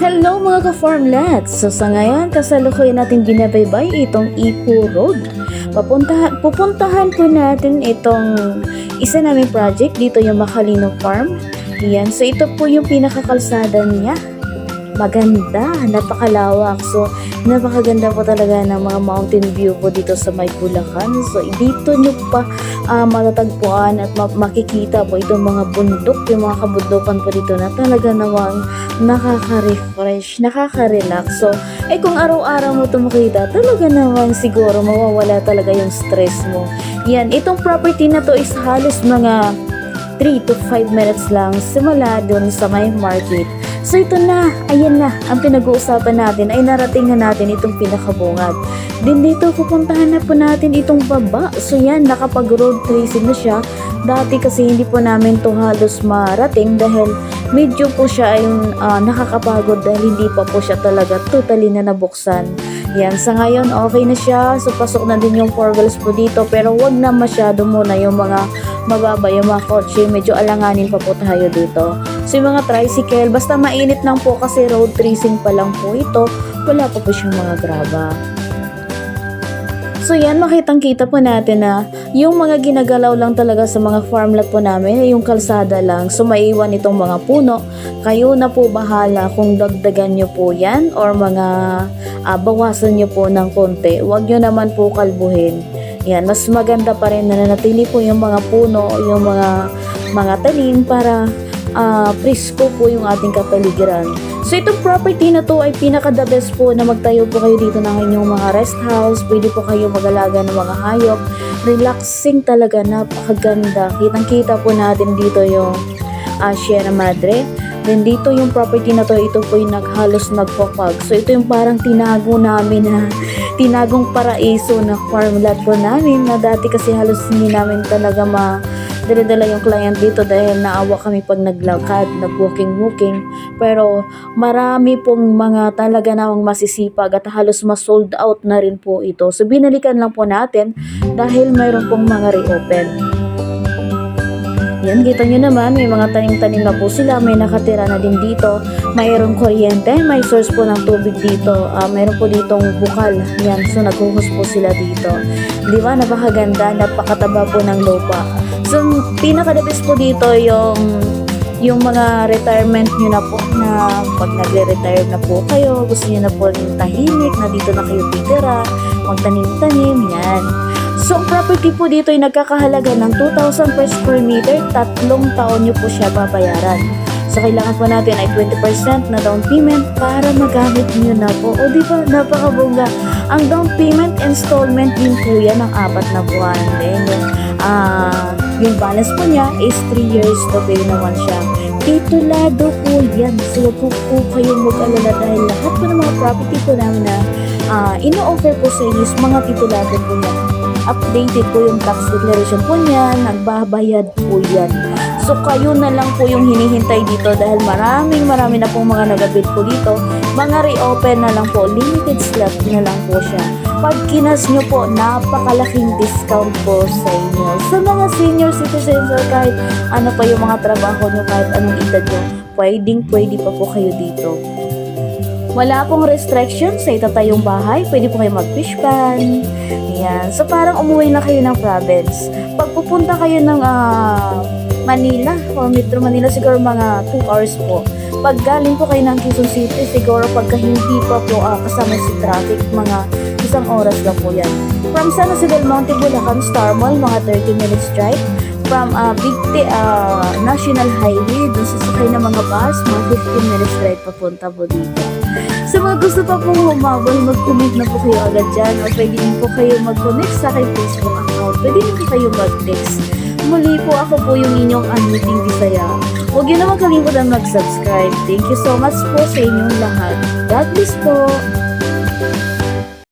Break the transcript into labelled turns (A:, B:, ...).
A: Hello mga ka-farmlets! So sa ngayon, kasalukuyan natin binabaybay itong Ipo Road. Pupuntahan po natin itong isa naming project, dito yung Macalino Farm. Yan, so ito po yung pinakakalsada niya. Maganda, napakalawak. So napakaganda po talaga ng mga mountain view po dito sa may Bulacan. So dito nyo pa matatagpuan at makikita po itong mga bundok, yung mga kabundukan po dito na talaga namang nakaka-refresh, nakaka-relax. So kung araw-araw mo ito makita, talaga naman siguro mawawala talaga yung stress mo. Yan, itong property na to is halos mga 3 to 5 minutes lang simula dun sa may market. So ito na, ayan na, ang pinag-uusapan natin ay narating na natin itong pinakabungad. Din dito, pupuntahan na po natin itong baba. So yan, nakapag-road tracing na siya. Dati kasi hindi po namin to halos marating dahil medyo po siya ay nakakapagod dahil hindi pa po siya talaga totally na nabuksan. Yan, sa ngayon okay na siya. So pasok na din yung 4 wheels po dito, pero wag na masyado muna yung mga mababa, yung mga kotse, medyo alanganin pa po tayo dito. So yung mga tricycle, basta mainit lang po kasi road tracing pa lang po ito, wala pa po siyang mga graba. So yan, makitang kita po natin na yung mga ginagalaw lang talaga sa mga farmland po namin, yung kalsada lang. So maiwan itong mga puno, kayo na po bahala kung dagdagan nyo po yan or mga bawasan nyo po ng konti. Huwag nyo naman po kalbuhin. Yan, mas maganda pa rin na nanatili po yung mga puno, yung mga talim para presko po yung ating kapaligiran. So itong property na to ay pinaka-the best po na magtayo po kayo dito ng inyong mga rest house. Pwede po kayo mag-alaga ng mga hayop. Relaxing talaga, napakaganda. Kitang-kita po natin dito yung Sierra Madre. Then dito yung property na to, ito po yung halos nagpapag. So ito yung parang tinago namin na tinagong paraiso na farmland po namin na dati kasi halos hindi namin talaga dala yung client dito dahil naawa kami pag naglakad, nag-walking. Pero marami pong mga talaga namang masisipag at halos ma-sold out na rin po ito. So binalikan lang po natin dahil mayroon pong mga reopen. Yan, kita nyo naman, may mga tanim-tanim na po sila, may nakatira na din dito, mayroong kuryente, may source po ng tubig dito, mayroon po ditong bukal, yan, so naghuhos po sila dito. Di ba, napakaganda, napakataba po ng lupa. So, pinaka-the-best po dito yung mga retirement nyo na po, na pag nagre-retire na po kayo, gusto nyo na po yung tahimik, na dito na kayo titira, magtanim-tanim, yan. So, ang property po dito ay nagkakahalaga ng 2,000 per square meter, 3 taon nyo po siya babayaran. So, kailangan po natin ay 20% na down payment para magamit nyo na po. O, di ba, napakabongga. Ang down payment installment din po yan ng 4 na buwan. Then, yung balance po niya is 3 years to pay naman siya. Titulado po yan. So, wag po kayong mag-alala dahil lahat po ng mga property po namin na ino-offer po sa inyo is mga titulado po yan. Updated po yung tax declaration po niyan, nagbabayad po yan. So kayo na lang po yung hinihintay dito dahil marami na pong mga nag-bid po dito. Mga reopen na lang po, limited slot na lang po siya. Pag kinas nyo po, napakalaking discount po sa inyo. Sa mga senior citizens or kahit ano pa yung mga trabaho nyo, kahit anong edad nyo, pwede pa po kayo dito. Wala pong restriction sa itatayong bahay. Pwede po kayo mag-fish pan. Ayan. So, parang umuwi na kayo ng province. Pag pupunta kayo ng Manila o Metro Manila, siguro mga 2 hours po. Pag galing po kayo ng Quezon City, siguro pagka hindi pa po kasama si traffic, mga 1 oras lang po yan. From San Jose del Monte, Bulacan, Star Mall, mga 30 minutes drive. From National Highway, dun sa sakay ng mga bus, mga 15 minutes drive papunta po dito. Sa mga gusto pa pong humabol, mag-comment na po kayo agad dyan o pwede din po kayo mag-connect sa aking Facebook account. Pwede din po kayo mag-text. Muli po, ako po yung inyong Unmuting Bisaya. Huwag yun naman kalimutan mag-subscribe. Thank you so much po sa inyong lahat. God bless po!